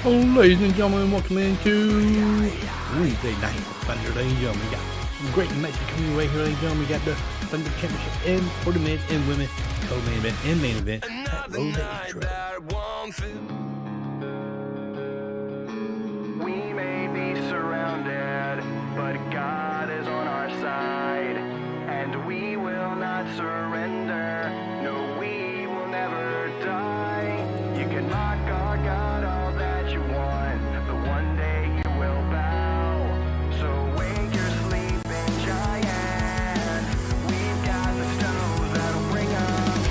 Ladies and gentlemen, welcome into Wednesday night Thunder, ladies and gentlemen. We got some great matches coming right here, ladies and gentlemen. We got the Thunder Championship in for the men and women, co-main event and main event. Another night that won't fit. We may be surrounded, but God is on our side, and we will not surrender. No, we will never die. You can mock our God all that you want, but one day you will bow. So wake your sleeping giant. We've got the stones that'll bring us.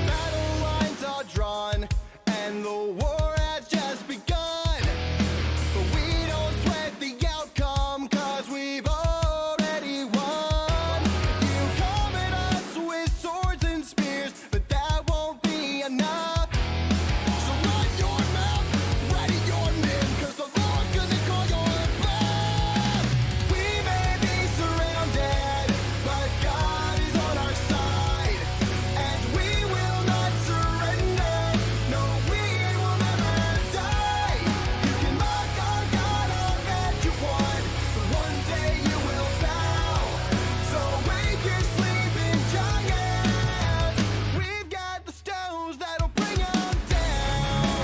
Battle lines are drawn, and the war has just begun. But we don't sweat the outcome, 'cause we've already won. You come at us with swords and spears, but that won't be enough. So run your mouth, ready your men, 'cause the Lord's gonna call your bluff. We may be surrounded, but God is on our side, and we will not surrender. No, we will never die. You can mock our God all that you want, but one day you will bow. So wake your sleeping giants. We've got the stones that'll bring them down.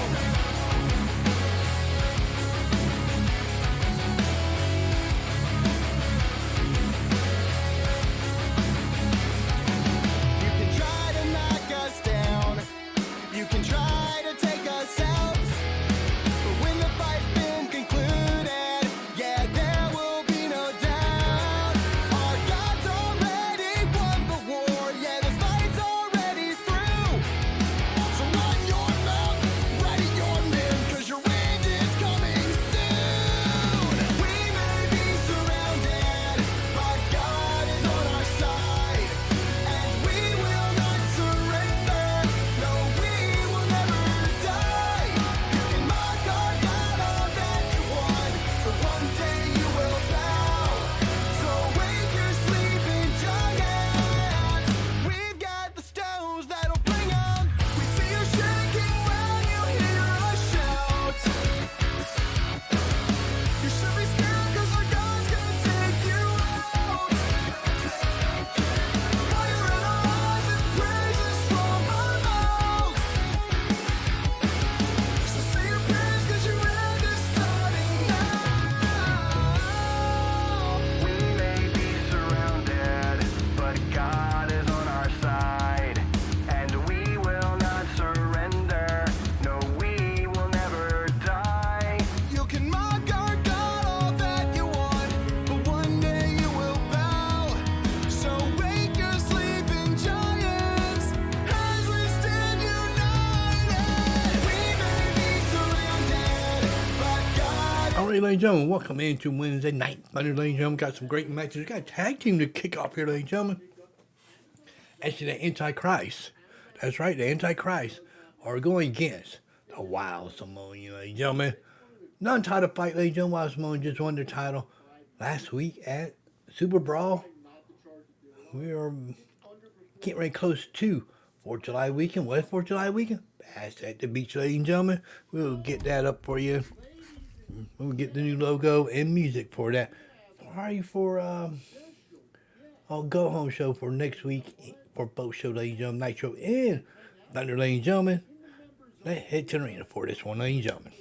You can try to knock us down, you can try to take us out, but when the fight's been concluded, yeah, there will be no doubt. Our God's already won the war, yeah, this fight's already through. So run your mouth, ready your men, 'cause your end is coming soon. We may be surrounded, but God is on our side, and we will not surrender. No, we will never die. You can mock our God all that you want, but one day you will bow. So wake your sleeping giants. We've got the stones that'll bring them. We see you shaking when you hear us shout. You should be scared, 'cause our God's gonna take you out. Fire in our eyes and praises from our mouths. So say your prayers, 'cause your end is starting now. We may be surrounded, but God is on our side, and we will not surrender. No, we will never die. You can mock our God all that you want, but one day you will bow. So wake your sleeping giants as we stand united. We may be surrounded, but God. All right, ladies and gentlemen, welcome into Wednesday night Thunder, ladies and gentlemen. Got some great matches. We got a tag team to kick off here, ladies and gentlemen. Actually, the Antichrist. That's right, the Antichrist are going against the Wild Samoans, ladies and gentlemen. Non-title fight, ladies and gentlemen. Wild Samoans just won their title last week at Super Brawl. We are getting ready close to 4th of July weekend. What is 4th of July weekend? Bash at the Beach, ladies and gentlemen. We'll get that up for you. We'll get the new logo and music for that. Sorry for I'll go home show for next week for both shows, ladies and gentlemen. Nitro and Thunder, ladies and gentlemen. Let's head to the arena for this one, ladies and gentlemen.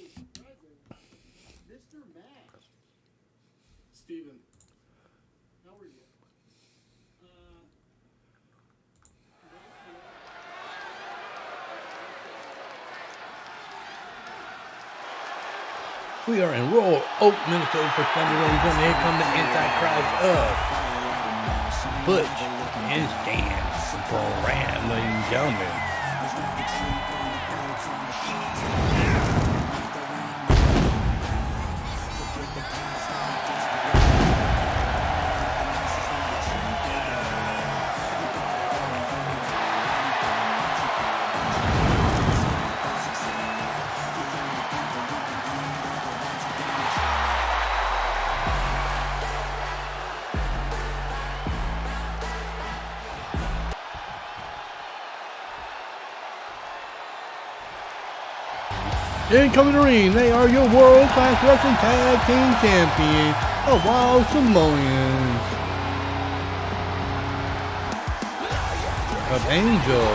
Mr. Match. Steven, how are you? We are in Royal Oak, Minnesota for Thunder, ladies and gentlemen. Here come the Antichrist of Butch and Stan Bram, ladies and gentlemen. Incoming the ring, they are your world-class wrestling tag team champions, the Wild Samoans of Angel.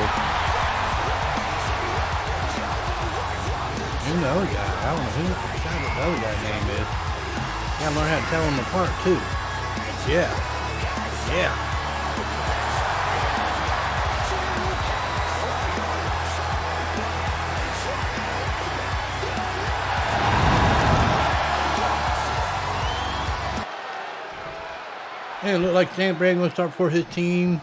You know the guy. I don't know who the other guy's name is. Gotta learn how to tell them apart too. Yeah. Yeah. And it looked like Sam Bram going to start for his team.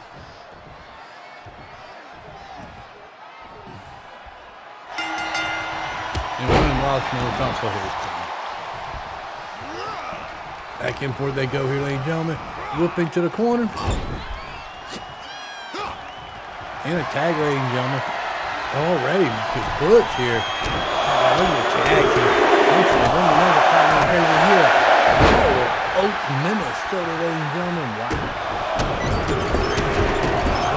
And William Lawson will start for his team. Back and forth they go here, ladies and gentlemen. Whoop into the corner. And a tag, ladies and gentlemen. Already, the Butch here. Look at the tag here. Another partner over here. 8 minutes still, ladies and gentlemen. Wow.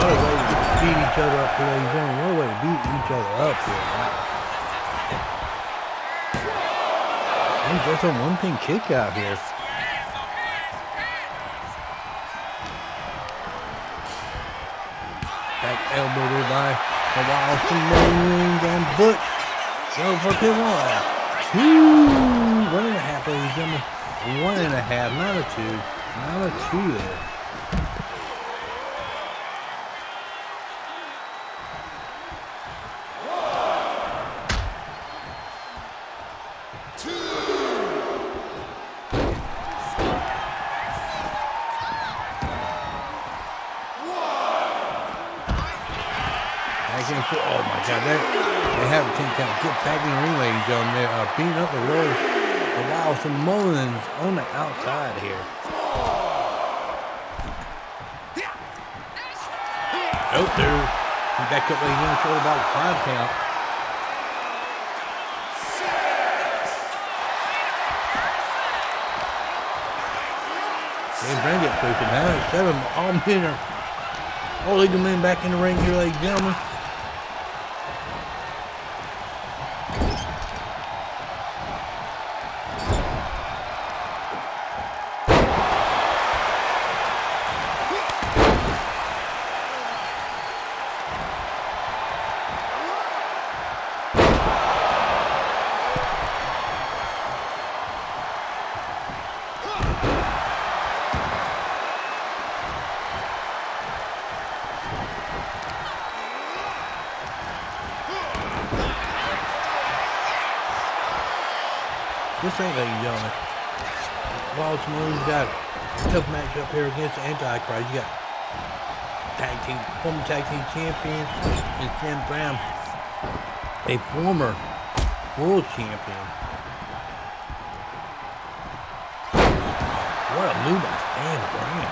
What a way to beat each other up here, ladies and gentlemen. What a way to beat each other up here. Wow. And just a one-pin kick out here. Back elbow there by the Wild Samoans and Butch. Go for pin 1. 2. 1.5, ladies and gentlemen. 1.5, not a 2. Not a 2 there. Oh my God, they have a 10 count. Good tagging ring, ladies and gentlemen. They are beating up the Wild Samoans on the outside here. Oh, there. Back up, ladies and gentlemen. Short about 5 count. And Bram gets pushing. Now it's 7 all men are all legal men back in the ring here, ladies and gentlemen. This ain't ladies and gentlemen. Wild Samoans got a tough matchup here against the Antichrist. You got former tag team champion and Sam Bram, a former world champion. What a move by Sam Bram.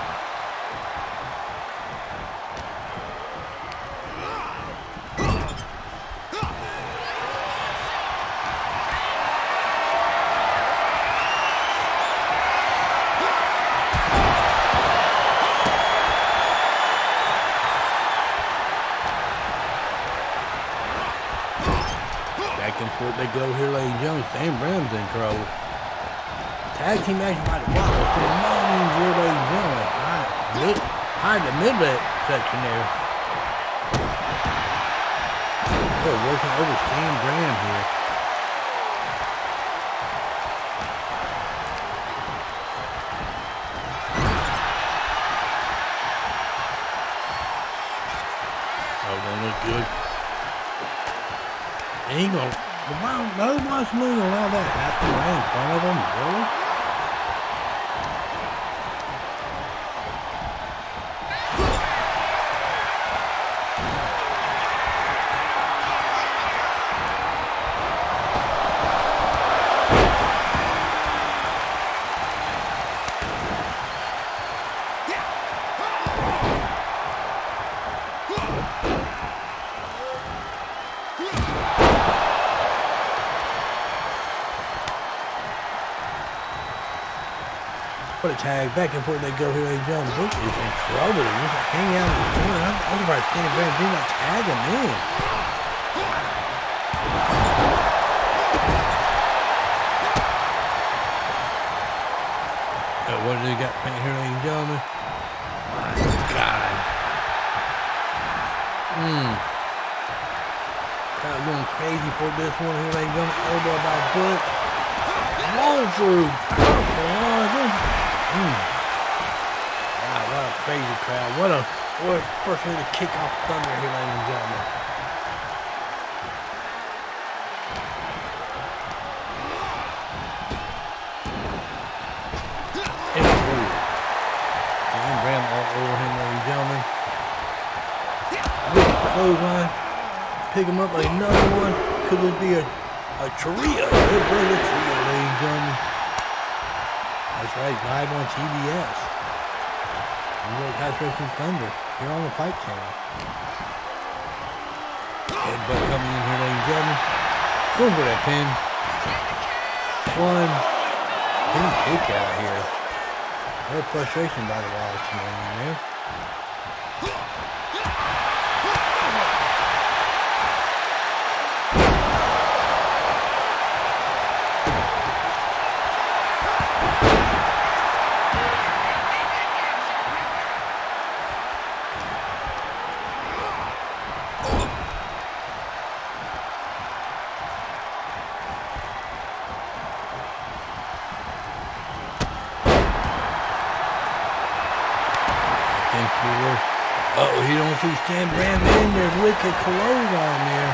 They go here, ladies and gentlemen. Sam Bram's in trouble. Tag team match by the Wild Samoans here, ladies and gentlemen. Hide the middle section there. They're working over Sam Bram here. Oh, don't look good. Ain't gonna. The Wild Samoans allow that to happen right in front of them, really? What a tag. Back and forth they go here, ladies and gentlemen. Butch is in trouble. He's hanging out in the corner. I'm surprised Sam Bram did not tag him in. What do they got right here, ladies and gentlemen? My God. Crowd going crazy for this one here, ladies and gentlemen. Elbow by Butch. Roll through. Wow, what a crazy crowd. What a first way to kick off Thunder here, ladies and gentlemen. And Bram all over him, ladies and gentlemen. Big clothesline. Pick him up another one. Could this be a trio? It was a trio, ladies and gentlemen. That's right, live on TBS. WCW Thunder here on the Fight Channel. Headbutt coming in here, ladies and gentlemen. Going for that pin. One. Pin kick out here. A little frustration by the Wallace man in there. Uh-oh, he don't see Stan Bram in there. Wicked close on there.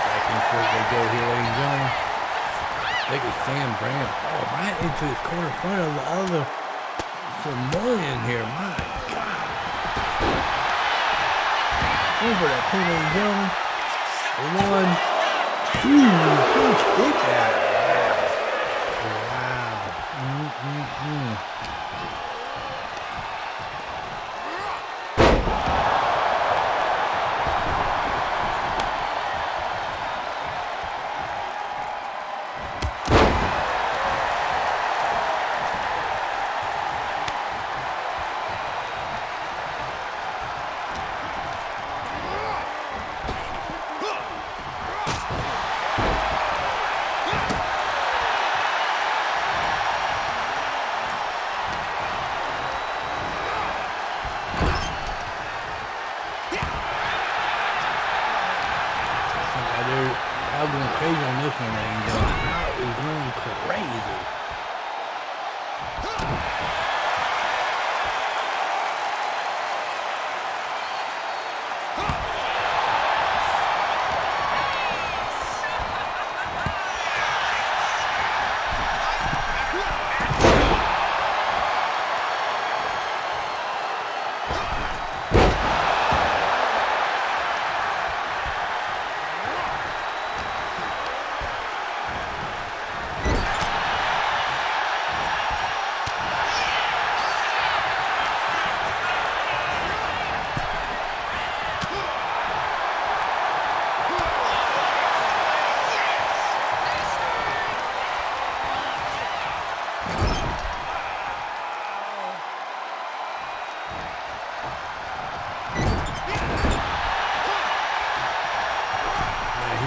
Back and forth they go here, ladies and gentlemen. Look at Stan Bram. Oh, right into his corner front of the other Samoan here. My God. Over that pin, ladies and gentlemen. 1, 2. Huge kick out. Wow. I'm going crazy on this one, ladies and gentlemen. Crowd is going crazy.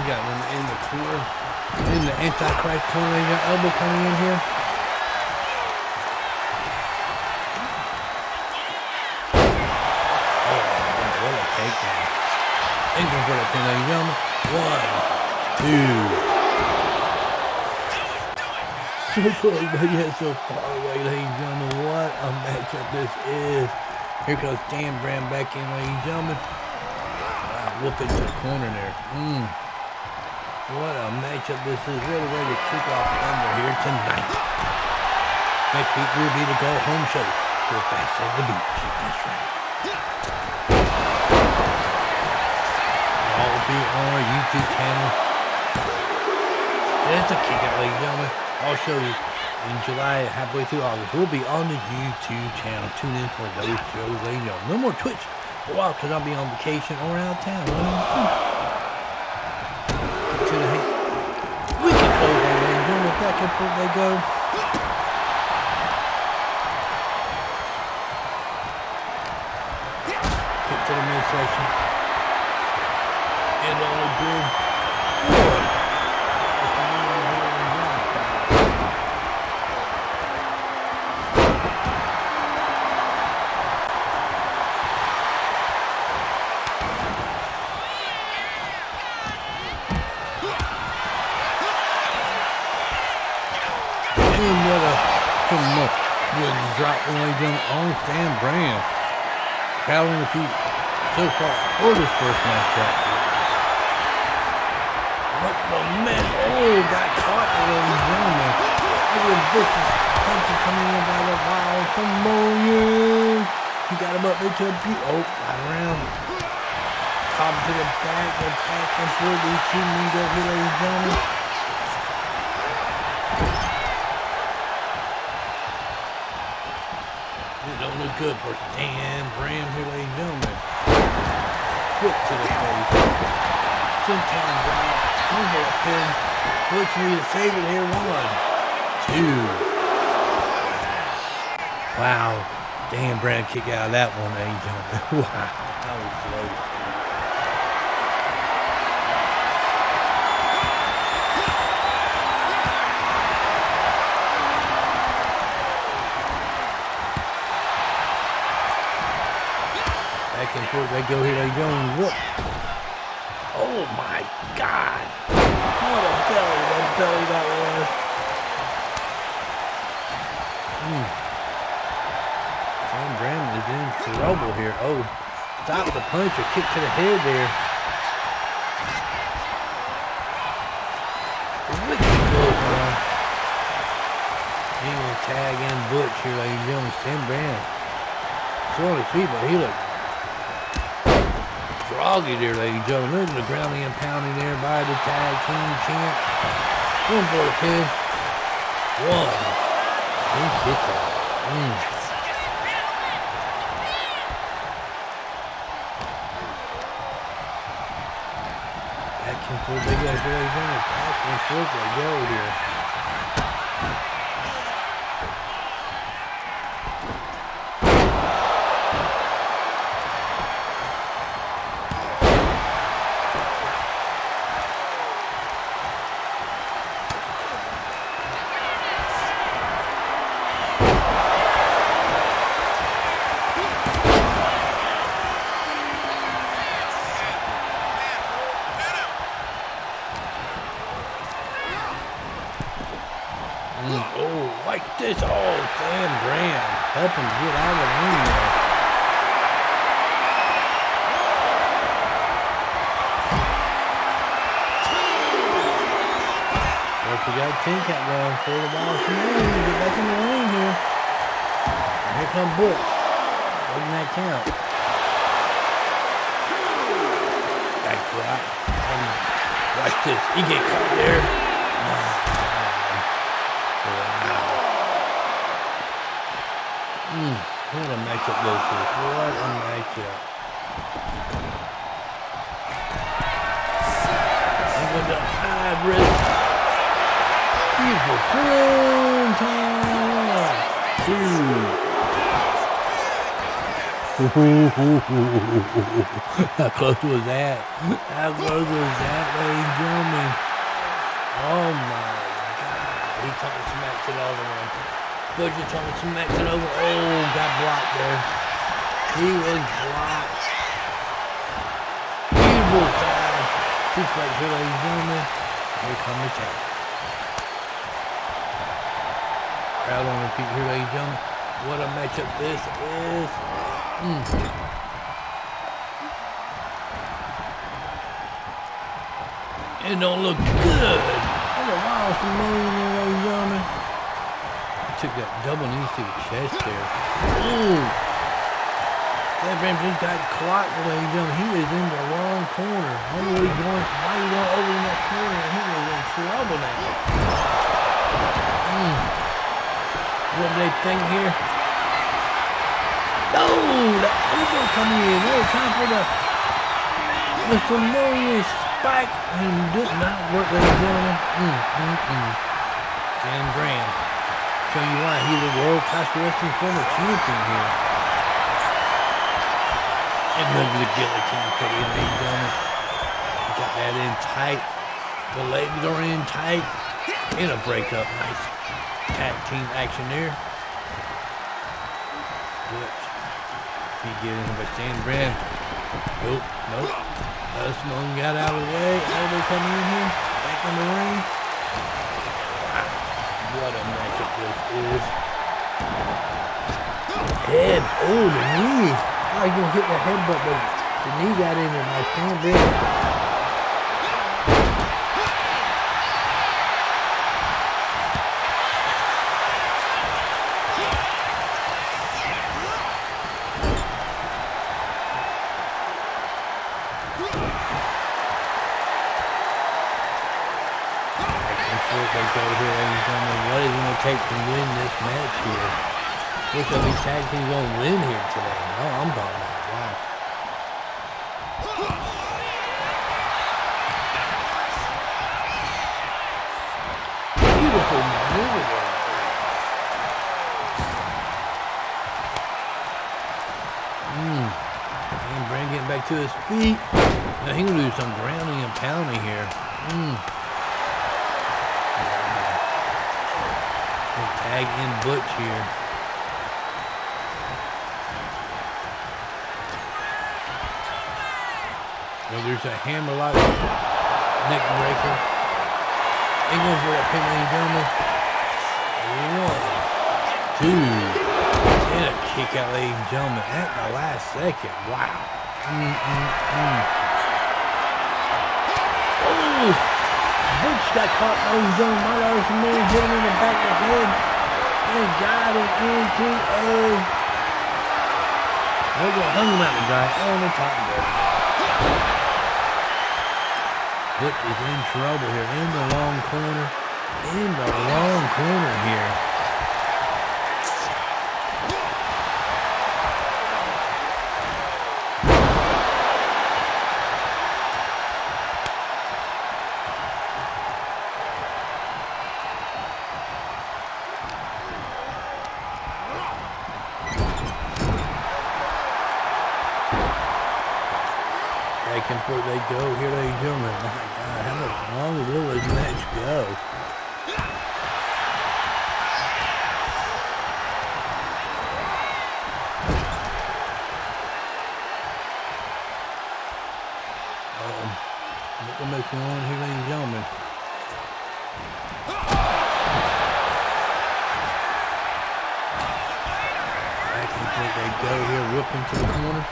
Got one in the corner, in the Antichrist corner. You got elbow coming in here. Oh, what a takedown. Thinking for that thing, ladies and gentlemen. 1, 2. So close, but yet so far away, ladies and gentlemen. What a matchup this is. Here comes Stan Bram back in, ladies and gentlemen. Wow, whoop it to the corner there. What a matchup this is. Really ready to kick off Thunder here tonight. Next week will be the go-home show for Backstage the Beach. That's right. All will be on our YouTube channel. It's a kick out, ladies and gentlemen. I'll show you in July, halfway through August. We'll be on the YouTube channel. Tune in for those shows, ladies and gentlemen. No more Twitch for a while because I'll be on vacation or out of town. To the wicked close back and forth they go. Kick to the midsection. And all look good. Good. Wouldn't drop one of them on Bram. Crowding the feet so far for this first matchup. What the mess? Oh, got caught, ladies and gentlemen. Look at vicious punches coming in by the wild Samoan. He got him up into a beat. Oh, right around. Top to the back and forth. These two meet up here, ladies and gentlemen. Don't look good for Bram here, ladies and gentlemen. Foot to the face. Sometime drop. Over a pin. Butch need to save it here. 1, 2. Wow. Bram kick out of that one, ladies and gentlemen. Wow. That was close. Back and forth they go here, they go and whoop. Oh my God. What a belly that was. Bram is in trouble here. Oh, stop the punch or kick to the head there. Wicked close one. He will tag in Butch here, ladies and gentlemen. Bram. Still on his feet, but he looked groggy there, ladies and gentlemen. Look at the grounding and pounding there by the tag team champ. Going for the pin. 1. And kick out. Back and forth they go, ladies and gentlemen. Back and forth they go here. This all Bram. Help him get out of the ring there. Well, we got 10 count going for the ball. Get back in the ring here. And here comes Butch. Taking that count. Back drop. And watch this. He get caught there. What a matchup this is. What a matchup. And with the high wrist. Beautiful. How close was that? How close was that, ladies and gentlemen? Oh my God. He talking smack to the other one. Butch is trying to smack it over. Oh, got blocked there. He was blocked. Beautiful side. Suplex here, ladies and gentlemen. Here come the tag. Crowd on the feet here, ladies and gentlemen. What a matchup this is. It don't look good. What a wild Samoan there, ladies and gentlemen. Took that double knee to the chest there. Ooh. Bram just got clocked, ladies and gentlemen. He is in the wrong corner. I don't know why he's going over in that corner. He is in trouble now. What do they think here? No! The elbow coming in. It was time for the Samoan spike. And did not work, ladies and gentlemen. Stan Bram. Showing you why he's a world-class wrestling former champion here. And look at the guillotine put in, ladies and gentlemen. He got that in tight. The legs are in tight. And a breakup. Nice tag team action there. Which he getting him by Stan Bram. Nope, nope. Simone got out of the way. Elbow coming in here. Back in the ring. Wow. What a matchup this is. Head. Oh, the knee. Oh, he's going to hit the headbutt, but the knee got in there by Stan Bram. What is it going to take to win this match here? Which of these tag teams going to win here today? Oh, I'm talking about. Wow. Beautiful maneuver there. And Bram getting back to his feet. Now he's going to do some grounding and pounding here. Tag in Butch here. Well, there's a hammerlock neck breaker. Ain't going for that pin, ladies and gentlemen. 1, 2, and a kick out, ladies and gentlemen, at the last second. Wow. Oh, Butch got caught in his zone. My Larson man hit him in the back of the head. And got him into a... They're going to hung him out to dry on the top of it. Butch is in trouble here. In the long corner. In the long corner here. Before they go here, ladies and gentlemen. My God, how much longer will this match go? Look at what's going on here, ladies and gentlemen. Back before they go here, whipping to the corner.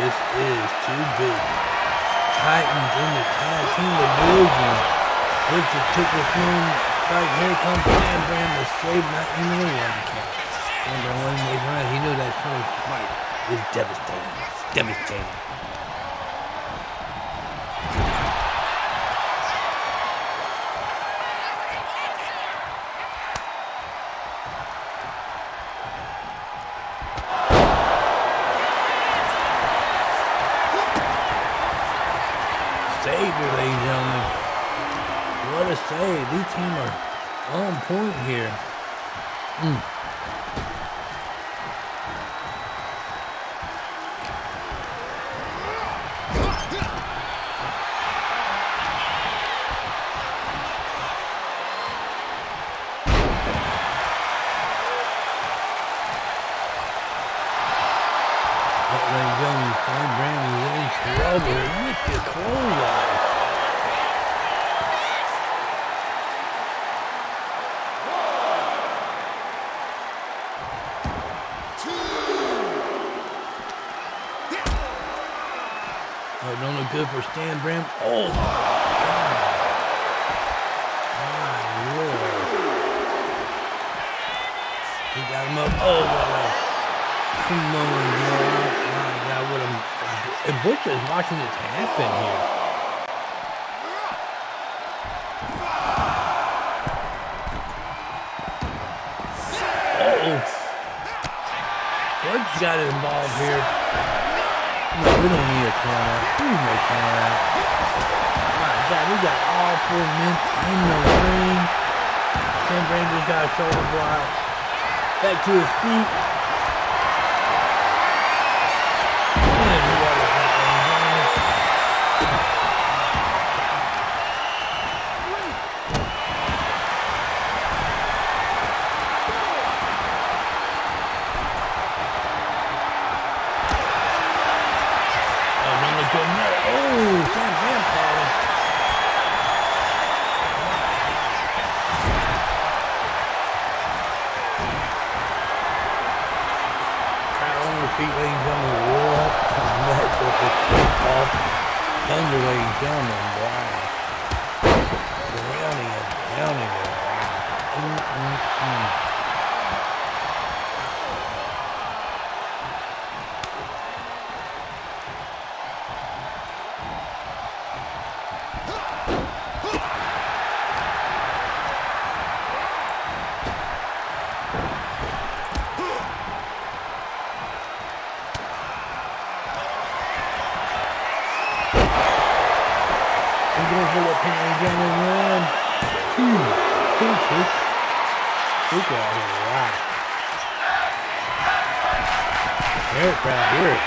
This is too big. Titans in the tag team division. With the ticket film fight, here comes Stan Bram to save not even one count. And the one way right, he knew that first fight is devastating. It's devastating. Ladies and gentlemen, what a save. These teams are on point here. Ladies and gentlemen, Stan Bram is in trouble with the clothesline. Don't look good for Stan Bram. Oh my God. My Lord. He got him up. Oh, what a Samoan. My God, what a... And Butch is watching this happen here. got involved here. No, we don't need a count out. Please no count out. My God, we got all 4 men in the ring. Sam Brandon's got a shoulder block. Back to his feet. And what is happening? Oh, Sam Bram called him. Feet, ladies and gentlemen, what a matchup with kickoff. Thunder, ladies and gentlemen, wow. Drowning and drowning and wow. Going for the pin and gentlemen, 1, 2, 2. Look at it, wow. Hear it, crowd, hear it.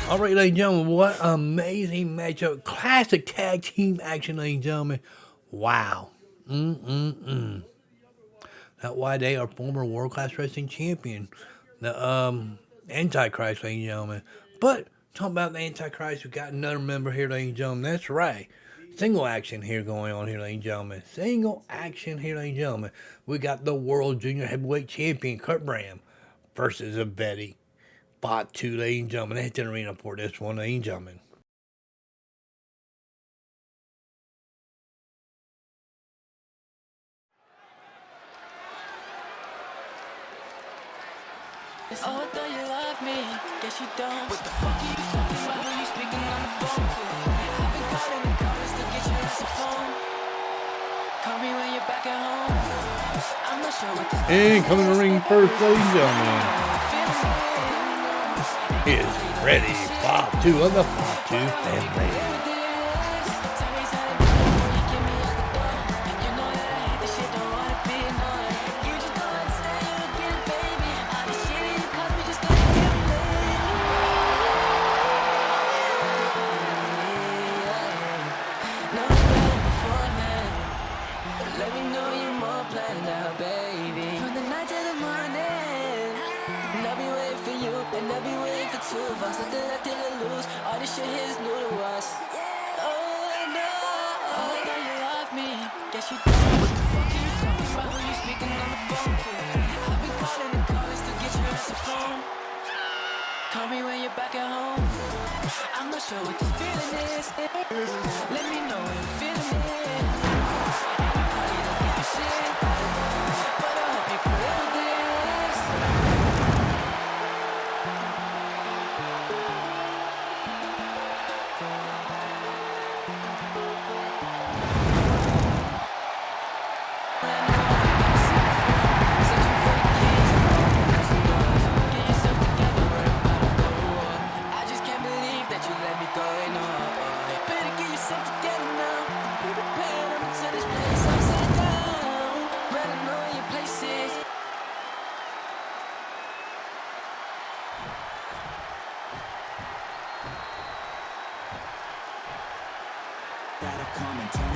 All right, ladies and gentlemen, what amazing matchup. Classic tag team action, ladies and gentlemen. Wow. That's why they are former world-class wrestling champion. The Antichrist, ladies and gentlemen. But, talking about the Antichrist, we got another member here, ladies and gentlemen. That's right. Single action here going on here, ladies and gentlemen. Single action here, ladies and gentlemen. We got the World Junior Heavyweight Champion, Curt Bram, versus a Freddy. Fatu, ladies and gentlemen. They hit the arena for this one, ladies and gentlemen. Oh, do you love me? Guess you don't. What the fuck are you talking about? Who you speaking on the phone to? I've been calling the callers to get your ass a phone. Call me when you're back at home. I'm not sure what this and coming to the ring first, ladies and gentlemen, is Freddy Fatu of the Fatu family. Let me know you're more planned out, baby. From the night till two of us, nothing left to lose. All this shit here is new to us. Oh no, oh no, you love me. Guess you don't. What the fuck are you talking about? Who you speaking on the phone to? I've been calling the callers to get your ass a phone. Call me when you're back at home. I'm not sure what this feeling is. Let me know when you're feeling it. And you probably don't give a shit, but I hope you can live with this.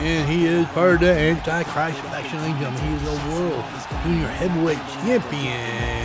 And he is part of the Antichrist faction. Ladies and gentlemen, he is the world junior heavyweight champion.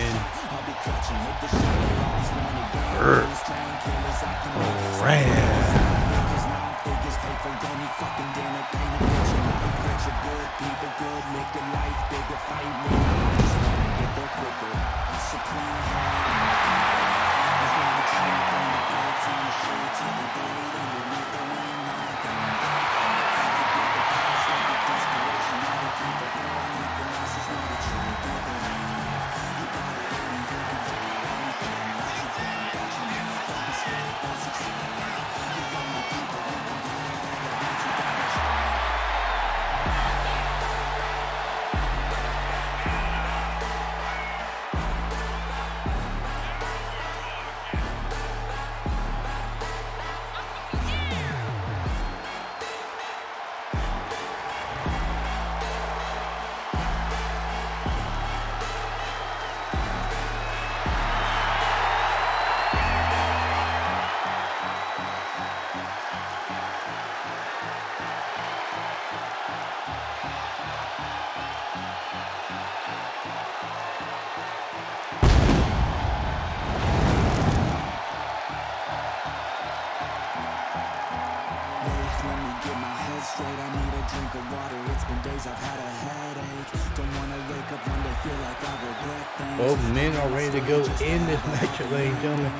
Both men are ready to go in this match, ladies and gentlemen.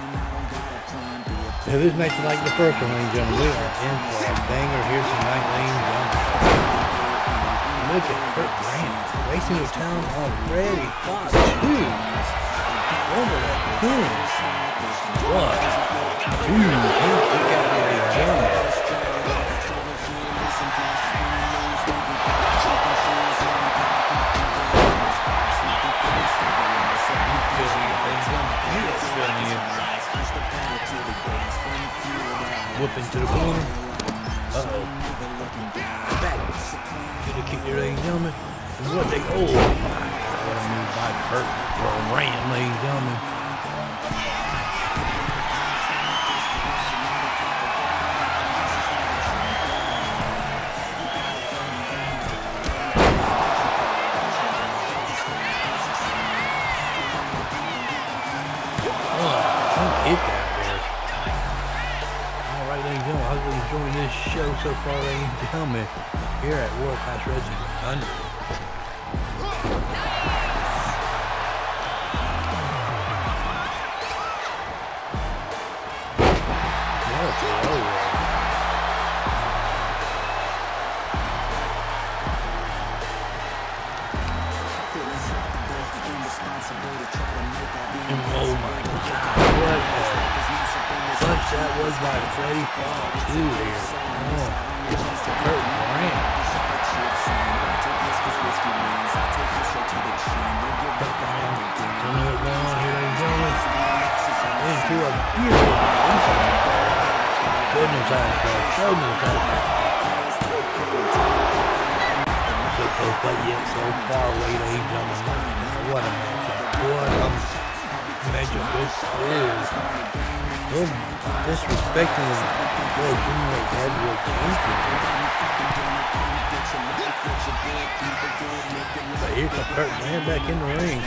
Now, this match is like the first one, ladies and gentlemen. We are in for a banger here tonight, ladies and gentlemen. Look at Curt Bram racing to town on Freddy, Fatu. Over that boom. 1, 2, look out, ladies and gentlemen. Whooping to the corner. Uh-oh. Back. Get a kick there, ladies and gentlemen. And what they... Oh, what a move by Curt Bram, ladies and gentlemen. Enjoying this show so far, ladies and gentlemen, here at World Class Wrestling Thunder. Oh my God, what that was by Freddy Fatu there. Oh, Curt Bram. Don't know what's going on here, ladies and gentlemen. Into a beautiful goodness aspect. Goodness aspect. So close, but yet so far away, ladies and gentlemen. What a matchup. What a matchup this is. Disrespecting the World Junior Heavyweight Champion. But here comes Curt Bram back in the ring.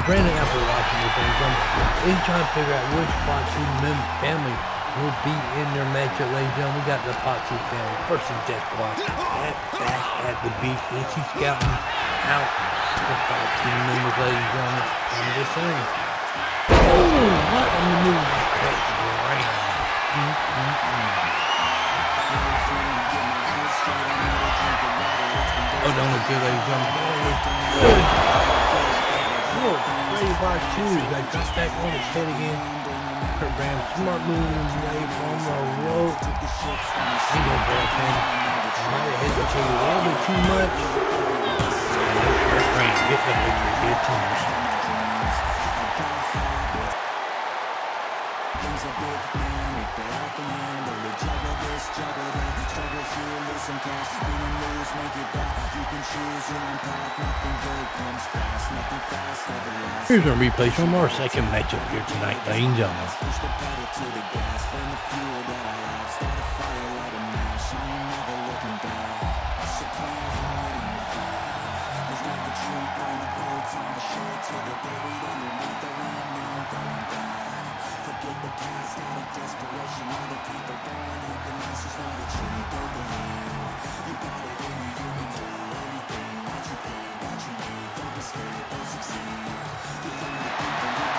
Brandon out there watching this, ladies and gentlemen. He's trying to figure out which Fatu family will be in their matchup, ladies and gentlemen. We got the Fatu family versus Death Squad back at the beach. Is he scouting out the Fatu members, ladies and gentlemen? I'm just saying. Oh, what a maneuver by crazy Bram. Oh, don't look good, ladies and gentlemen. Don't look good. Oh, Freddy Fatu got just back on his head again. Curt Bram, smart move away from the rope. He goes back in. Might have hesitated a little bit too much. Curt Bram get the victory. Good team. Here's our replay from our second matchup here tonight, ladies and gentlemen.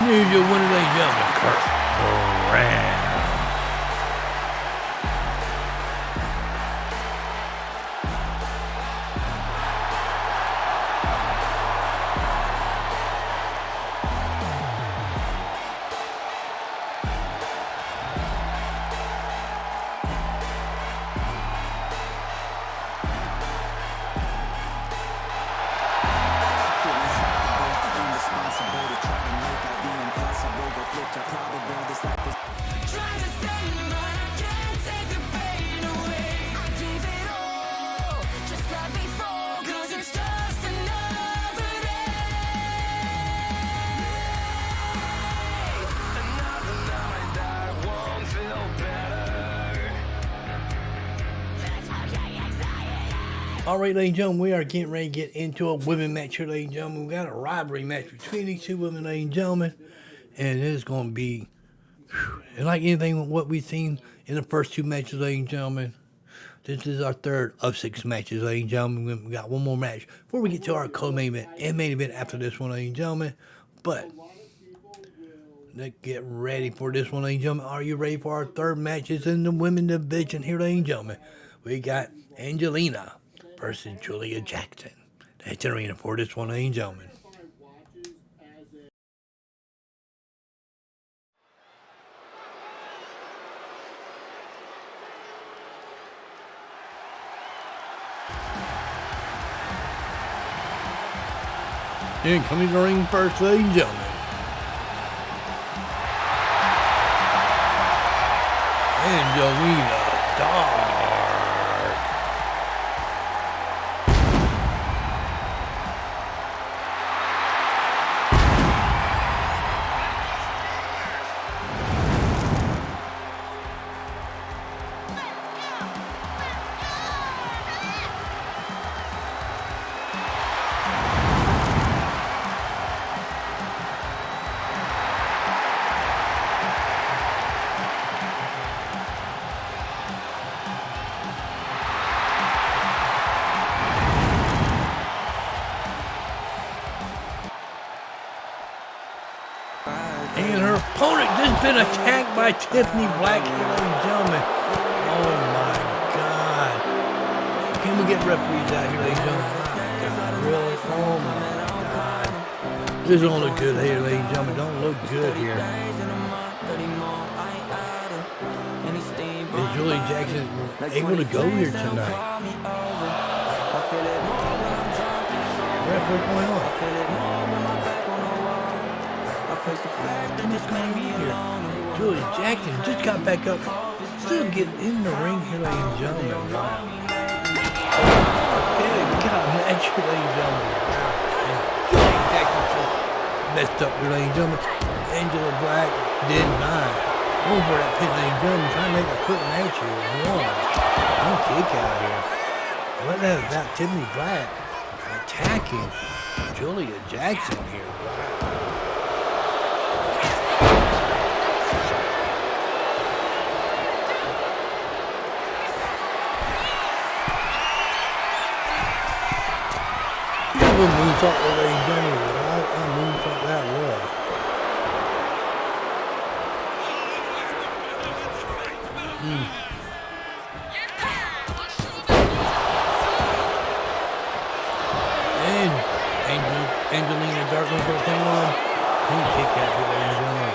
Here's your winner, ladies and gentlemen, Curt Bram. Alright, ladies and gentlemen, we are getting ready to get into a women match here, ladies and gentlemen. We got a rivalry match between these two women, ladies and gentlemen. And it is going to be, like anything what we've seen in the first two matches, ladies and gentlemen. This is our third of 6 matches, ladies and gentlemen. We got one more match before we get to our co-main event and main event after this one, ladies and gentlemen. But let's get ready for this one, ladies and gentlemen. Are you ready for our third matches in the women division here, ladies and gentlemen? We got Angelina versus Julia Jackson. That's the arena for this one, ladies and gentlemen. And coming to the ring first, ladies and gentlemen. Angelina Dark. And her opponent just been attacked by Tiffany Black, ladies and gentlemen. Oh my God. Can we get referees out here, ladies and gentlemen? Really? Oh my God. This don't look good here, ladies and gentlemen. Don't look good here. Is Julia Jackson able to go here tonight? Ref, what's going on? Julia Jackson just got back up, still getting in the ring here, ladies and gentlemen. Wow. Okay, we got a match here, ladies and gentlemen. And Julia Jackson just messed up here, ladies and gentlemen. Angela Black did not go for that pin, ladies and gentlemen, trying to make a quick match here. One kick out here. What that about Tiffany Black attacking Julia Jackson here? Wow. a moonsault, ladies and gentlemen. What a moonsault that was. And Angelina Darkness will come on. Clean kick out here, ladies and gentlemen.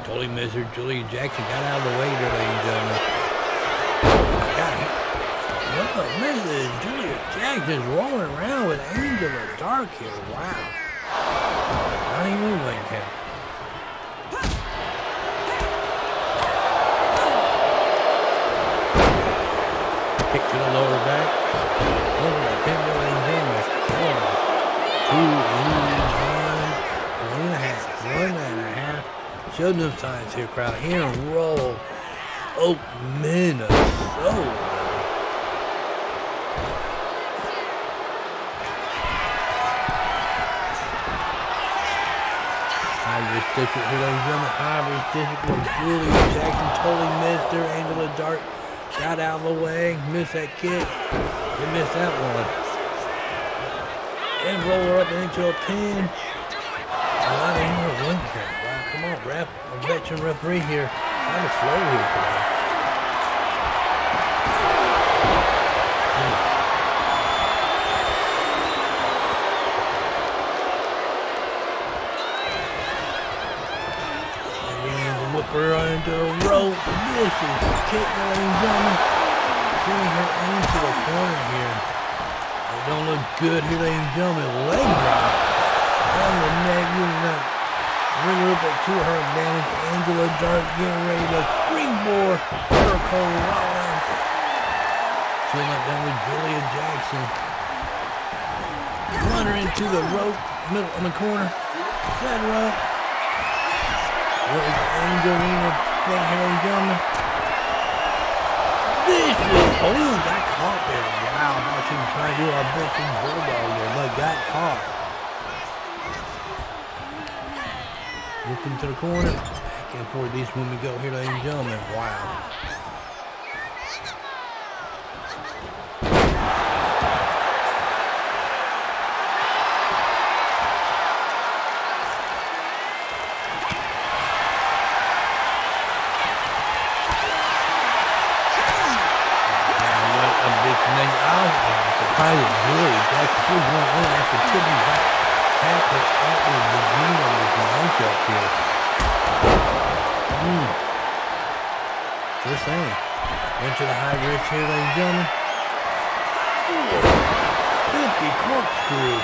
Totally missed her. Julia Jackson got out of the way there, ladies and gentlemen. What a message. Julia Jackson's rolling around with Angela Dark here. Wow. Not even a win count. Kick to the lower back. Over the pin, ladies and gentlemen. 1, 2, 1 and a half. 1.5. Show them signs here, crowd. Here and roll. Oh, Minnesota. High risk district here, ladies and gentlemen. High risk district with Julia Jackson totally missed her. Angela Dark got out of the way. Missed that kick. They missed that one. And roll her up into a pin. Not even a one count. Wow, come on, ref. A veteran referee here. Kind of slow here today. Whip her into the rope. This is the kick, ladies and gentlemen. Sending her into the corner here. It don't look good here, ladies and gentlemen. Leg drop on the neck. Using that ring her up to her advantage. Angela Dark getting ready to springboard. Miracle Rollins. Filling up down with Julia Jackson. Run her into the rope. Middle on the corner. Set her up. What is Angelina thing here, ladies and gentlemen? This is, got caught there. Wow, I should try to do our bitching bulldog there, but got caught. Looking to the corner. Back and forth these women go here, ladies and gentlemen. Wow. Surprised Julia Jackson. She's 1-1 after tipping back tackle at the beginning of this matchup here. Just saying. Into the high wrist here, ladies and gentlemen. 50 corkscrew.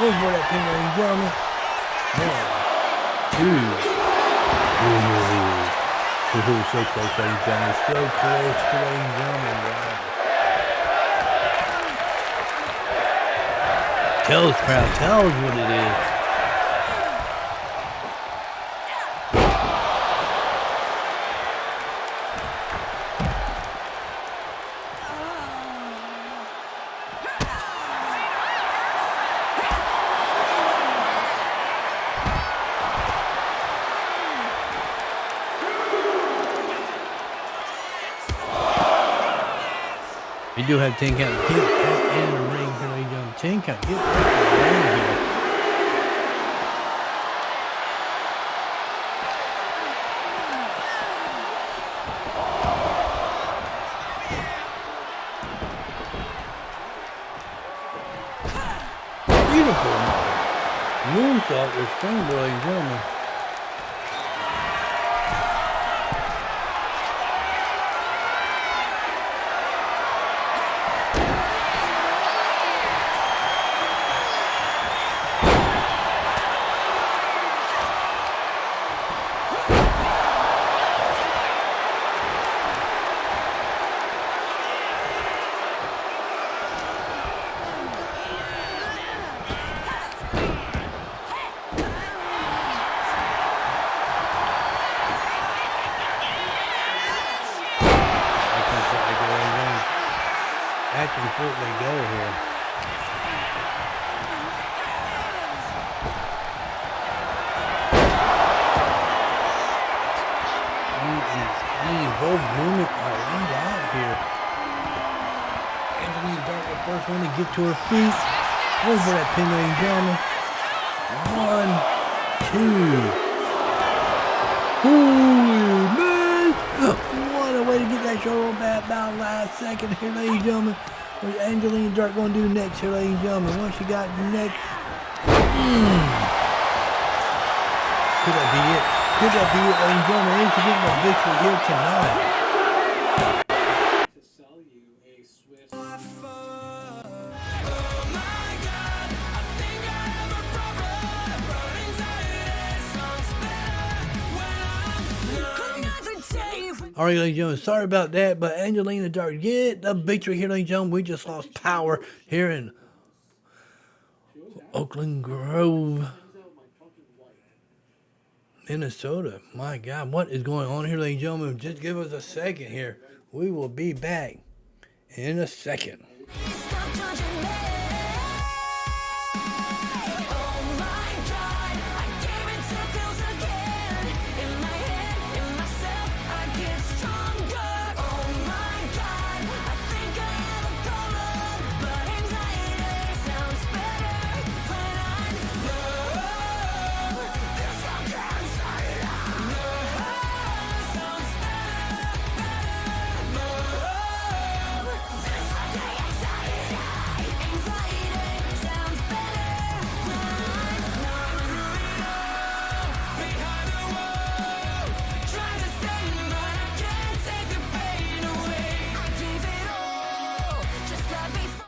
Look for that pin, ladies and gentlemen. 1, 2. Ooh, so close, ladies and gentlemen. So close, ladies and gentlemen. Wow. Tell us, crowd. Tell us what it is. We do have 10 count. Get back in the ring here, ladies and gentlemen. 10 count. Get back in the ring here. Beautiful moonsault with springboard, ladies and gentlemen. Back and forth they go here. both women are laid out here. Angelina Dark, the first one to get to her feet. Over that pin, ladies and gentlemen. 1, 2. Holy man! What a way to get that show on back about last second here, ladies and gentlemen. What Angelina Dark going to do next here, ladies and gentlemen? What she got next? Could that be it? Could that be it, ladies and gentlemen? Is she getting the victory here tonight? To sell you a Swiss. All right, ladies and gentlemen, sorry about that, but Angelina Dark get the victory here, ladies and gentlemen. We just lost power here in Oakland Grove, Minnesota. My God, what is going on here, ladies and gentlemen? Just give us a second here. We will be back in a second. Stop judging me. Oh my God, I gave it to pills again. In my head, in myself, I get stronger. Oh my God, I think I have a problem, but anxiety sounds better when I know there's some anxiety. Sounds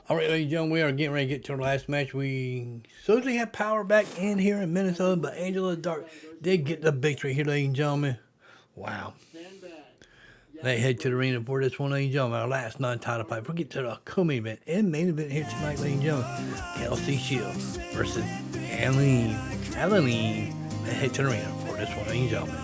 All right, ladies and gentlemen, we are getting ready to get to our last match. We supposedly have power back in here in Minnesota, but Angela Dark did get the victory here, ladies and gentlemen. Wow. They head to the arena for this one, ladies and gentlemen. Our last non-title fight. We'll get to the co-main event and main event here tonight, ladies and gentlemen. Kelsey Shields versus Alana. They head to the arena for this one, ladies and gentlemen.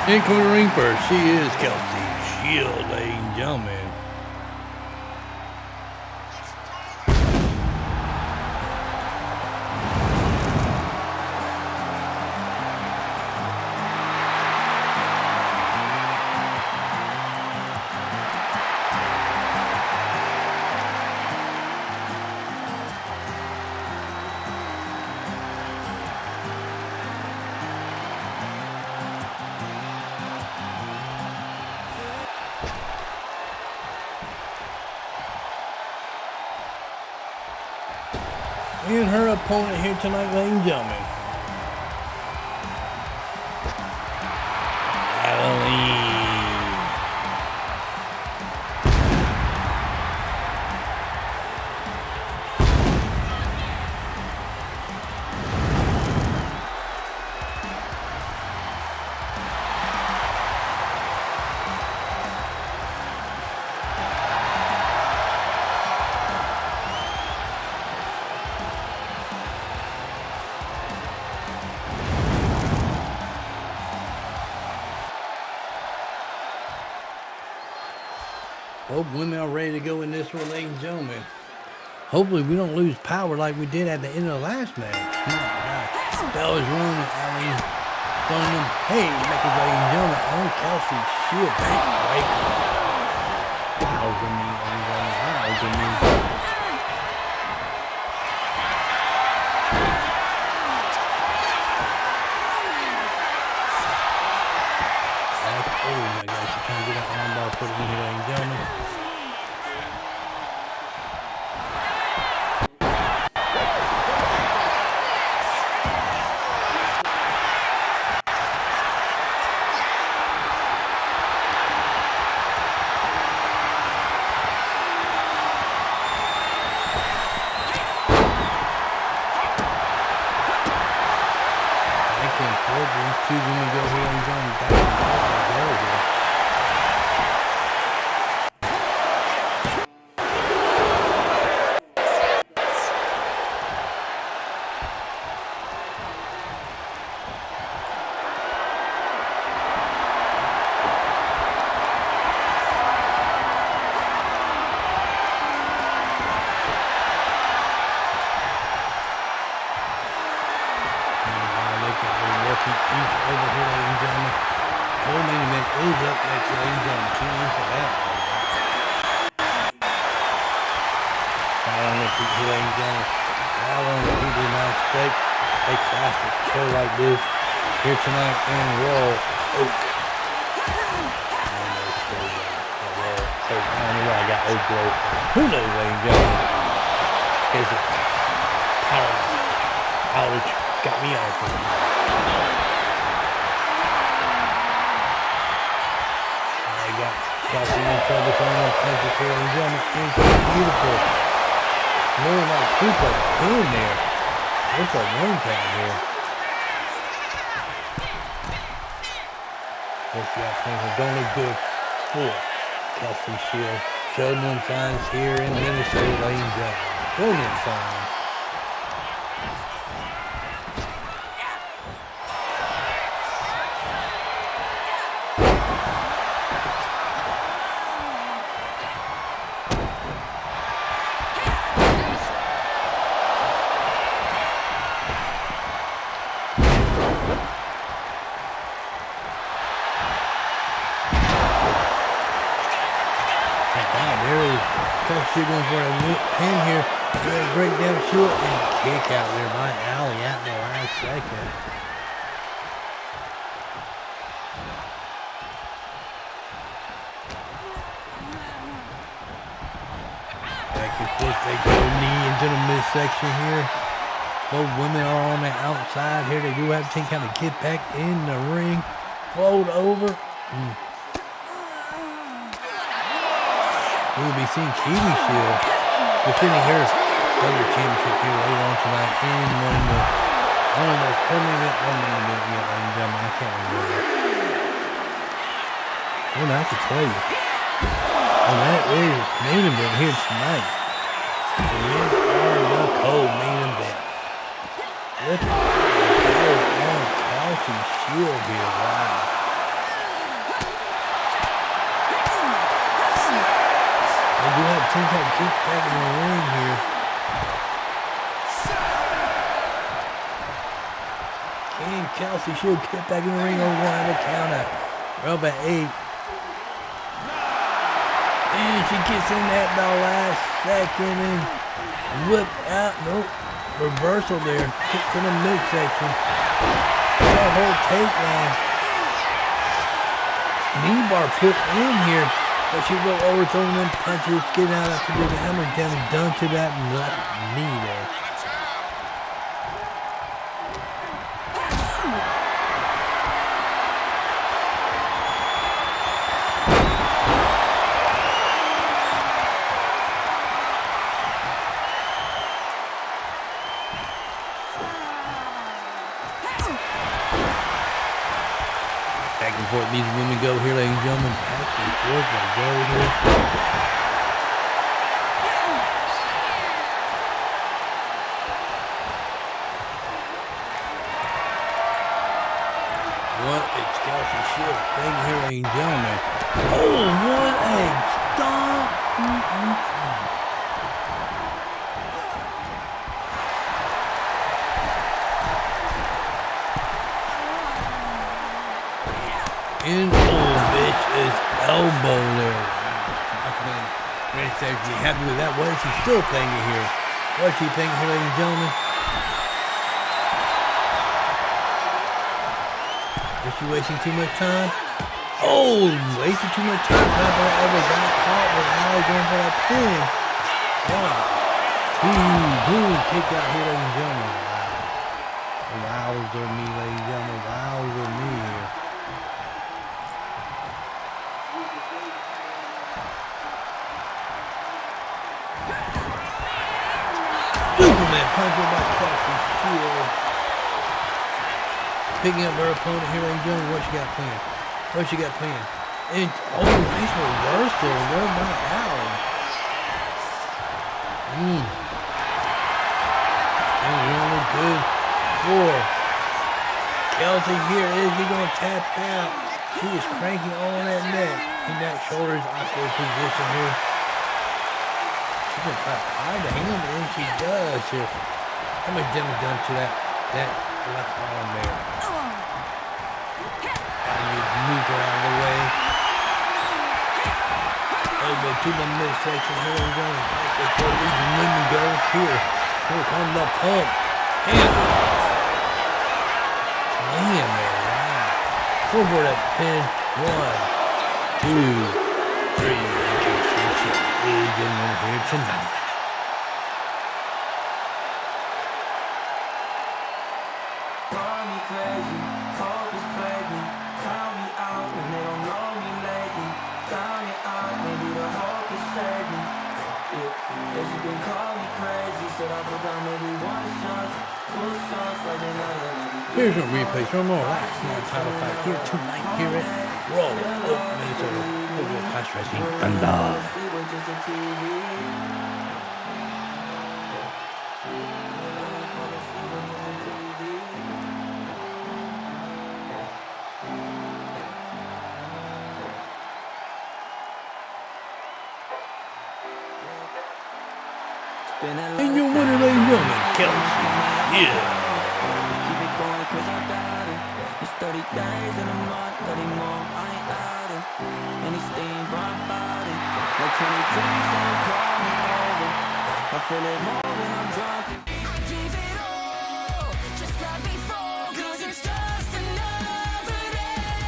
In corner ring first, she is Kelsey Shield, ladies and gentlemen. And her opponent here tonight, ladies and gentlemen. Ayame. Both women are ready to go in this one, ladies and gentlemen. Hopefully we don't lose power like we did at the end of the last match. My God. That was wrong with Ali. Throwing them haymakers, ladies and gentlemen, on Kelsey Shield. Backbreaker. Wowza me, ladies and gentlemen. Wowza me. Oh my gosh, she's trying to get that armbar put in here, ladies and gentlemen. These two women go here and going back and forth like there we go. here, ladies and gentlemen. Alana, he did not expect a classic show like this here tonight in Royal Oak. I don't know why I got Oak Grove. Who knows, ladies and gentlemen? Because the power outage got me off of it. I got Kelsey in trouble throwing up punches here, ladies and gentlemen. It's beautiful. More like super in there. There's a one count here. What's that thing? Don't look good for Kelsey Shield. Showed one signs here in Minnesota, ladies and gentlemen. Brilliant signs. Kelsey going for a pin here. Good breakdown to it and kick out there by Allie at the last second. Back and forth, they go knee into the midsection here. Both women are on the outside here. They do have to kind of get back in the ring. Float over. We'll be seeing Kiwi Shield defending her Thunder Championship here later on tonight in one of the, I don't know, permanent or main event yet, ladies and gentlemen. I can't remember. Well, I can tell you. And that is main event here tonight. The men are the cold main event. Look at that on Kelsey Shield here. Wow. They do have to get back in the ring here. Can Kelsey Shield get back in the ring or one of a count out? Rub at 8. And she gets in at the last second and whip out. Nope. Reversal there. Kick to the midsection. That whole takedown. Knee bar put in here. But she will overthrow them punches, get out after the hammer damage done to that left knee there. Back and forth, these women go here, ladies and gentlemen. Back and forth, they go here. What a Kelsey Shield thing here, ladies and gentlemen. Oh, what a stomp! In bitch's elbow there. Ready to be happy with that. What is she still thinking here? What is she thinking here, ladies and gentlemen? Is she wasting too much time? Oh, wasting too much time. Not gonna ever got caught with Allie going for that pin. Wow. Boom, kick out here, ladies and gentlemen. Wow. Wowzer me, ladies and gentlemen. Wowzer me here. Superman punch by Kelsey Shield. Picking up her opponent here, ladies and gentlemen. What she got planned? What she got planned? And, oh, nice reversal. Run by Allie. And really good for Kelsey here. Is he going to tap out? She is cranking on that neck. And that shoulder is awkward position here. She's going to try to hide the hand, and she does here. How much damage done to that left arm there? And you move her out of the way. over to the midsection here and going back before leaving women go here. Here comes the pump. And man, wow. Go for that pin. 1, 2, 3. Is in here tonight. Call me crazy, hope is pregnant. Count me out when they don't know me lately. Count me out, maybe the hope is saving. Yeah, guess you can call me crazy. Said I put down maybe 1 shot, 2 shots like they know that. Here's a replay from our last title fight here tonight here at Raw of Minnesota World Class Wrestling Thunder. And your winner, ladies and gentlemen, Kelsey. Yeah. Keep it going 'cause I got it. It's 30 days in a month, 30 more, I ain't out it. Any steam, my body. Like 20 drinks, don't call me over. I feel it more when I'm drunk. I give it all, just like before, 'cause it's just another day.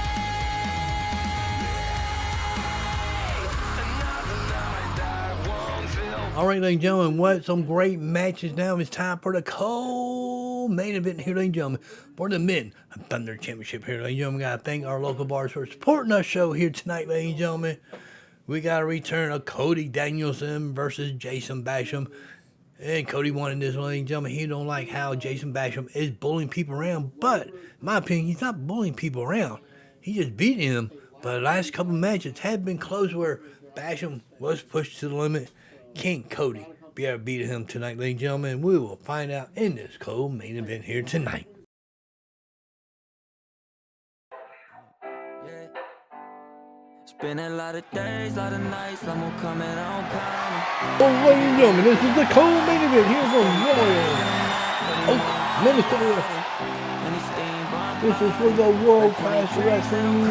Another night that won't feel. All right, ladies and gentlemen, what some great matches now. It's time for the co-main event here, ladies and gentlemen, for the Men Thunder Championship here, ladies and gentlemen. We got to thank our local bars for supporting our show here tonight, ladies and gentlemen. We got a return of Cody Danielson versus Jason Basham. And Cody wanted this one, ladies and gentlemen. He don't like how Jason Basham is bullying people around. But, in my opinion, he's not bullying people around. He's just beating them. But the last couple matches have been close where Basham was pushed to the limit. Can Cody be able to beat him tonight, ladies and gentlemen? We will find out in this co-main event here tonight. It's been a lot of days, lot of nights, I'm gonna come and I'm counting. Oh, ladies and gentlemen, this is the co-main event here from Royal Minnesota. This is for the World Class Wrestling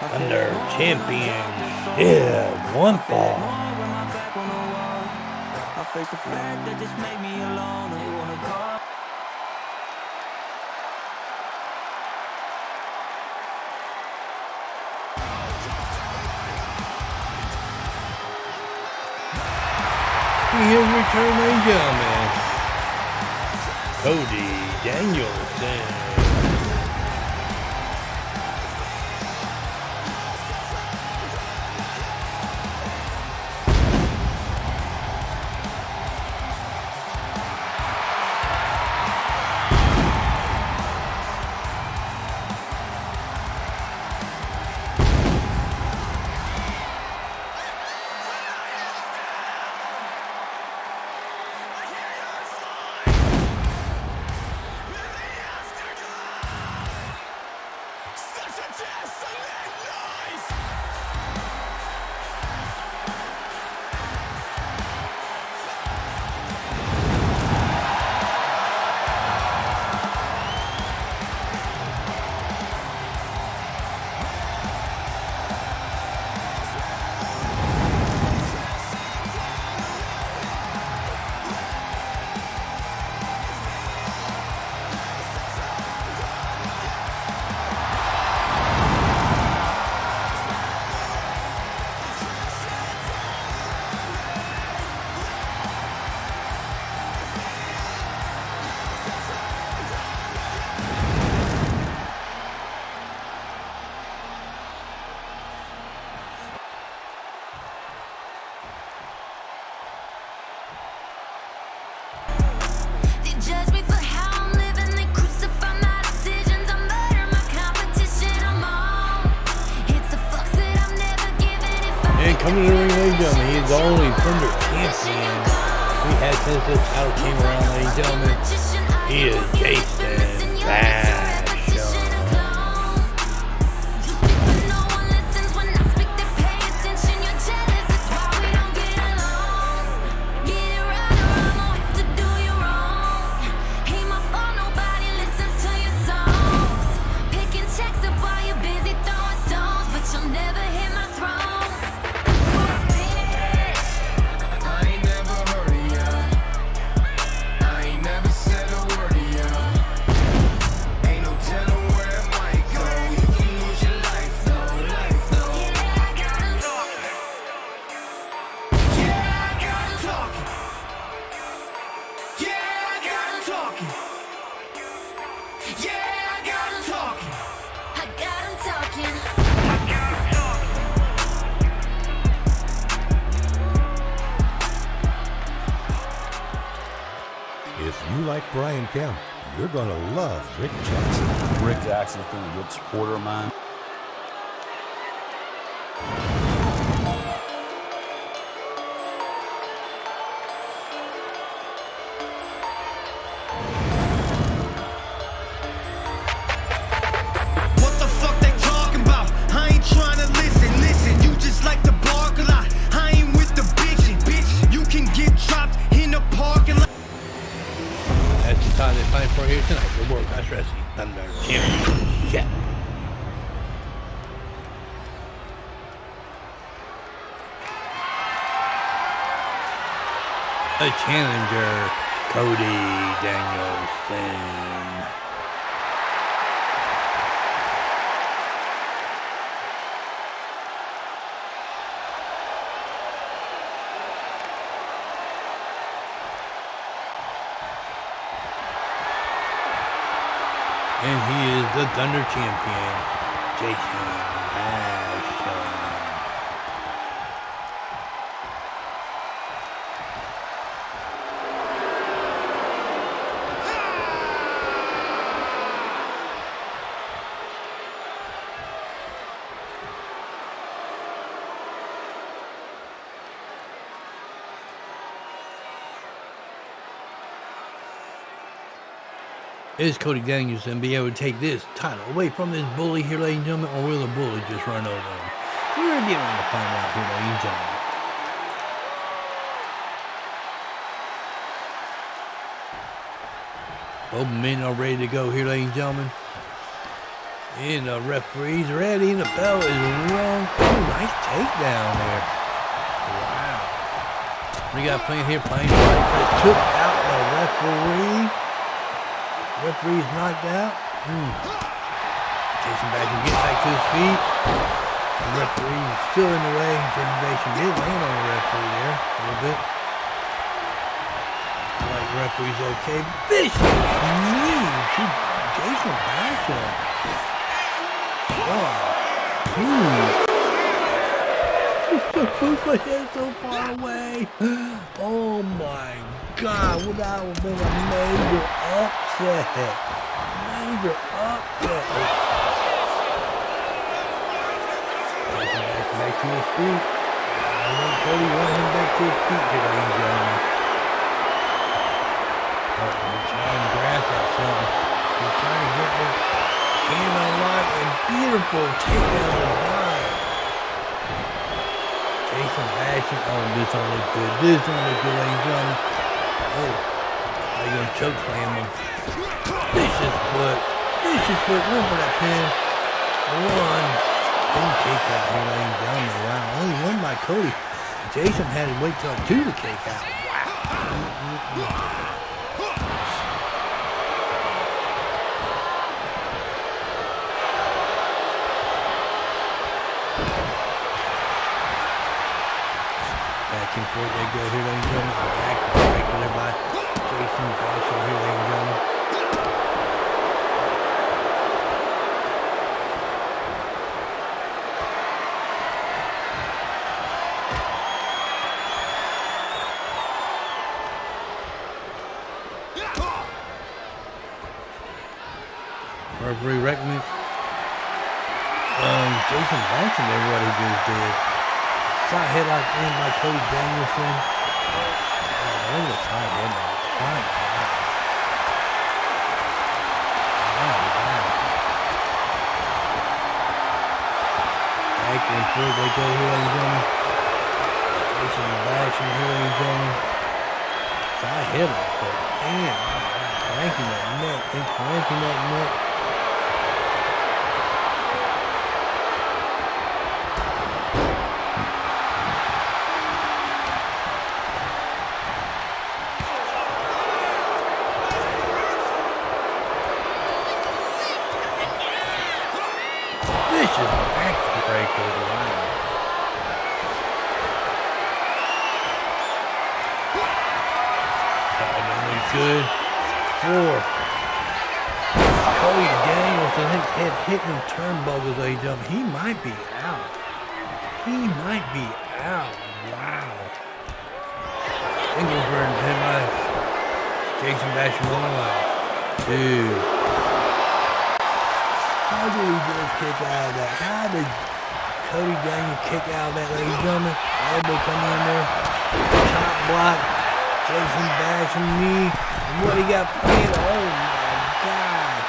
Thunder Championship. One fall. I face the fact that this made me alone. They wanna call. He has returned, ladies and gentlemen. Cody Danielson. Coming to the ring, ladies and gentlemen, he is the only Thunder champion we had since this title came around, ladies and gentlemen. He is Jason Basham. like Brian Kemp, you're going to love Rick Jackson. Rick Jackson's been a good supporter of mine. What the fuck they talking about? I ain't trying to listen. You just like to bark a lot. I ain't with the bitch. You can get dropped in the parking lot. That's the time they're fighting for here tonight. The World Class Wrestling Thunder Championship. The challenger, Cody Danielson. And he is the Thunder Champion, Jason Ashton. Is Cody Danielson be able to take this title away from this bully here, ladies and gentlemen, or will the bully just run over him? We're going to find out here, ladies and gentlemen. Both men are ready to go here, ladies and gentlemen. And the referee's ready, and the bell is rung. Oh, nice takedown there. Wow. We got playing here, playing right. Took out the referee. Referee's knocked out. Jason back and get back to his feet. The referee is still in the way. Jason did land on the referee there a little bit. Like the referee's okay. Vicious knee to Jason Basham. But they're so far away. Oh my God, well, that would have been a major upset. Major upset. Back to his feet. I want Cody want him back to his feet here, ladies and gentlemen. He's trying to grasp at something. He's trying to get the hand on lock and beautiful takedown of Bram. Jason Basham. Oh, this don't look good. This don't look good, ladies and gentlemen. Oh, they're going to choke slam him. Vicious foot. One for that pin. One. Didn't kick out here, ladies and gentlemen. Wow. Only one by Cody. Jason had to wait till 2 to kick out. Wow. Back and forth they go here, ladies and gentlemen. Back there by Jason Basham here, ladies and gentlemen. Referee recommend Jason Basham there what he just did. Side headlock in by Cody Danielson. Oh, look at the side headlock. My God. Back and forth they go here, ladies and gentlemen. Jason Basham here, ladies and gentlemen. Side headlock, but damn, cranking that neck. Vicious backbreaker, wow. Good. 4. Cody Danielson, his head hitting them turnbuckles, ladies and gentlemen. He might be out. Wow. Engelberg hit by Jason Basham 1, 2. How did he just kick out of that? How did Cody Daniel kick out of that, ladies and gentlemen? Elbow coming in there. Top block. Jason Basham knee. And what he got pinned? Oh my God.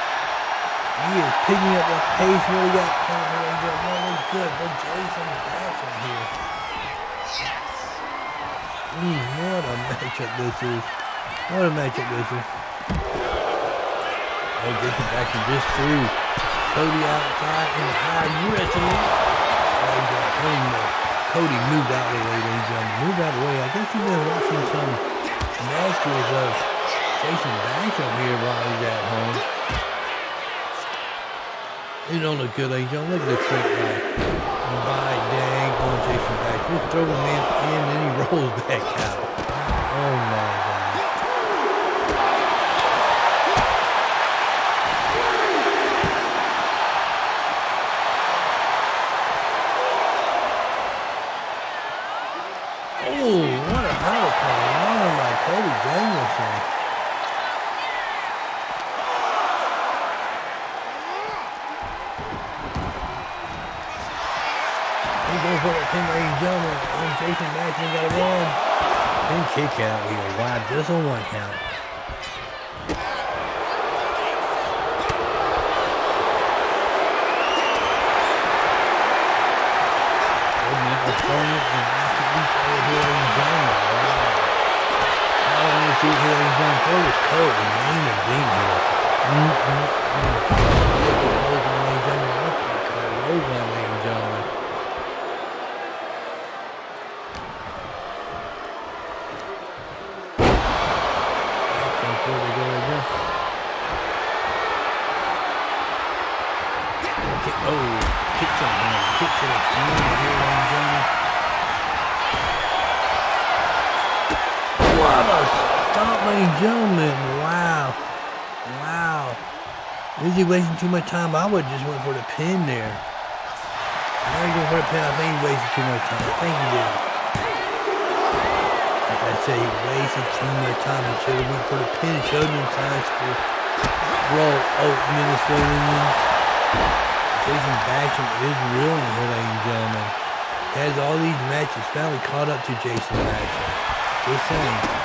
He is picking up the pace. What he got pinned? That looks good for Jason Basham here. What a matchup this is. What a matchup this is. Oh, Jason Basham just threw Cody outside in the high wrestling. Cody moved out of the way, ladies and gentlemen. Moved out of the way. I guess he's been watching some matches of Jason Basham here while he's at home. He don't look good, ladies and gentlemen. Look at the trick by dang on Jason Basham. Just throw the man in and he rolls back out. Oh my God. What a hurricane by Cody Danielson. He goes for the pin, ladies and gentlemen. Jason Basham got to run. Pin kick out here. Wow, just on 1 count. What a stop, ladies and gentlemen. Wow. Wow. Is he wasting too much time? I would just went for the pin there. I ain't going for the pin. I think he wasted too much time. I think he did. Like I said, he wasted too much time. He should have went for the pin. Showed him signs for roll opening the Phillies. Jason Basham is reeling here, ladies and gentlemen. Has all these matches finally caught up to Jason Basham. Just saying.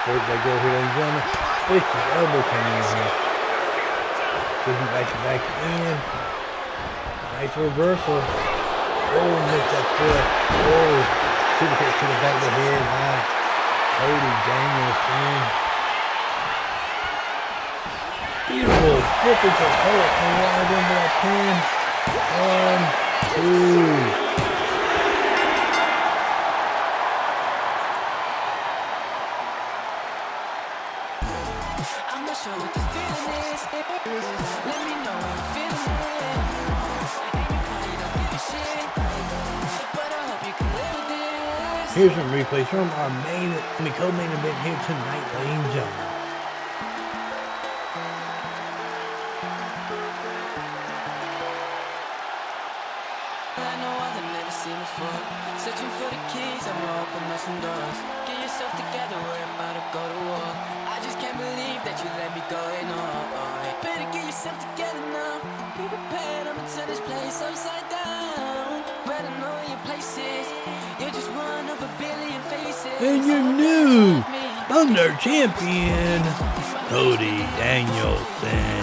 First I go here, ladies and gentlemen. Push his elbow coming in here. Taking back in. Nice reversal. Oh, missed that foot. Oh, super kick to the back of the head. Wow. Cody Danielson. Beautiful. Flipping to hurricane right into that pin. 1, 2. Here's some replays from our co-main event here tonight, ladies and gentlemen. I know I've never seen before. Searching for the keys, I'm gonna open up some doors. Get yourself together, we're about to go to war. I just can't believe that you let me go and on. Better get yourself together now. Be prepared, I'ma turn this place upside down. Better know your places. You're just one of a billion faces. And your new Thunder Champion, Cody Danielson.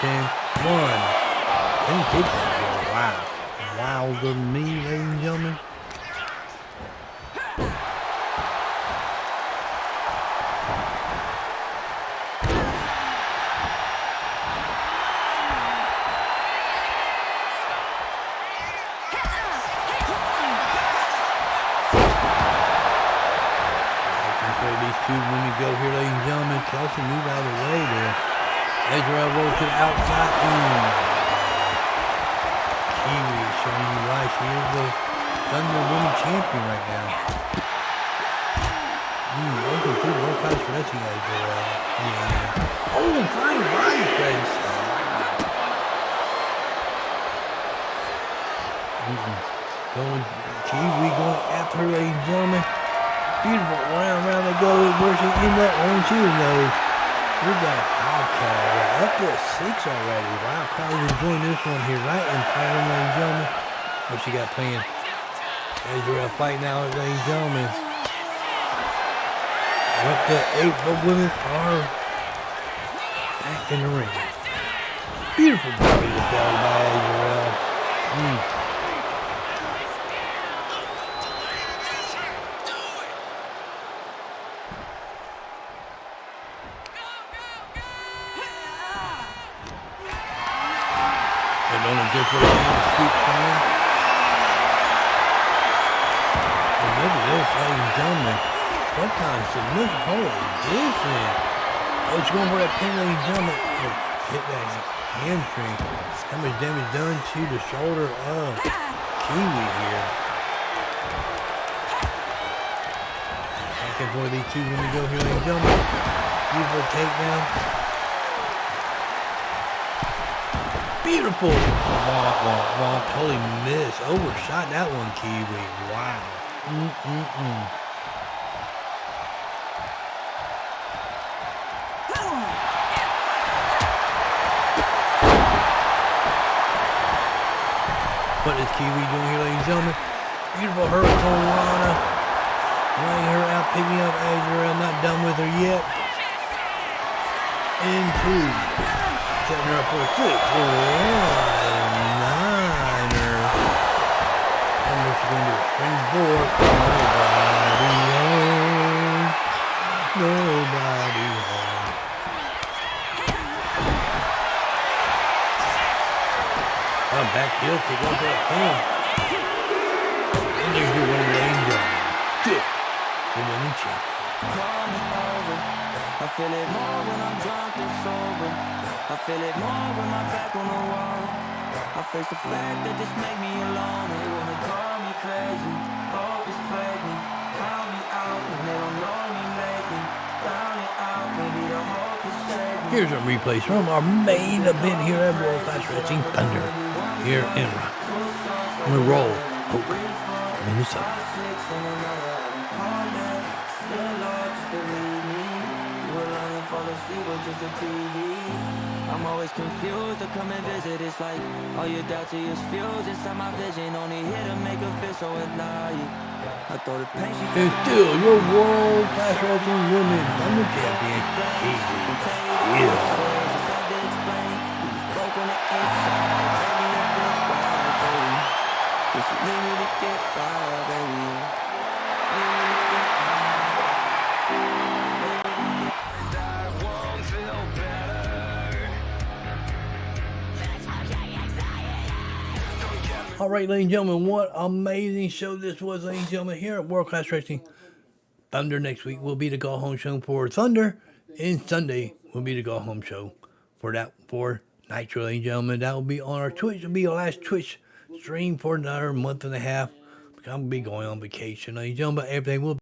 10. 1. 10 kicks out here. Wow. Wilder me, ladies and gentlemen. When we go here, ladies and gentlemen, Kelsey move out of the way there. Azrael rolls to the outside. Kiwi is showing you why she is the Thunder Women Champion right now. Welcome to World Class Wrestling, Azrael. Yeah. Oh, fine body face. Going Kiwi going after her, ladies and gentlemen. Beautiful round they go. Where's she in that one? She knows. We got a podcast. Up to 6 already. Wow, probably enjoying this one here, right? And playing, ladies and gentlemen. What she got playing? Azrael fighting out, ladies and gentlemen. Up to 8, but women are back in the ring. Beautiful body to belly by Azrael. Just for the scoop coming. And look at this, ladies and gentlemen. What kind of submission? Holy different. Oh, it's going for that pin, ladies and gentlemen. Oh, hit that hamstring. How much damage done to the shoulder of Kiwi here. Back and forth these two when we go here, ladies and gentlemen. Beautiful takedown. Beautiful. Womp, womp, womp. Holy miss. Overshot that one, Kiwi. Wow. What is Kiwi doing here, ladies and gentlemen? Beautiful hurricane Alana. Laying her out, picking up Azrael. Not done with her yet. Into. Setting her up for a 6. 9er. And what's she going to do? Springboard. Nobody home. Nobody home. Back heel kick over that pin. And there's your winning lane down. Still the winning champion. I feel it more when I'm drunk and sober. I feel it more when my back on the wall. I face the fact that this make me alone. They wanna call me crazy, always play me, count me out when they don't know me lately. Down and out, maybe the hope is saved. Here's our replays from our main event here at World Class Wrestling Thunder here in Monroe, Minnesota. I'm always confused to come and visit. It's like all you doubt is fused inside my vision. Only here to make her feel so alive. I thought the pain she and still your World Class Wrestling Women Thunder Champion, Kiwi. All right, ladies and gentlemen, what amazing show this was, ladies and gentlemen, here at World Class Wrestling Thunder. Next week will be the Go Home show for Thunder, and Sunday will be the Go Home show for Nitro, ladies and gentlemen. That will be on our Twitch. It will be our last Twitch stream for another month and a half. I'm going to be going on vacation, ladies and gentlemen, but everything will be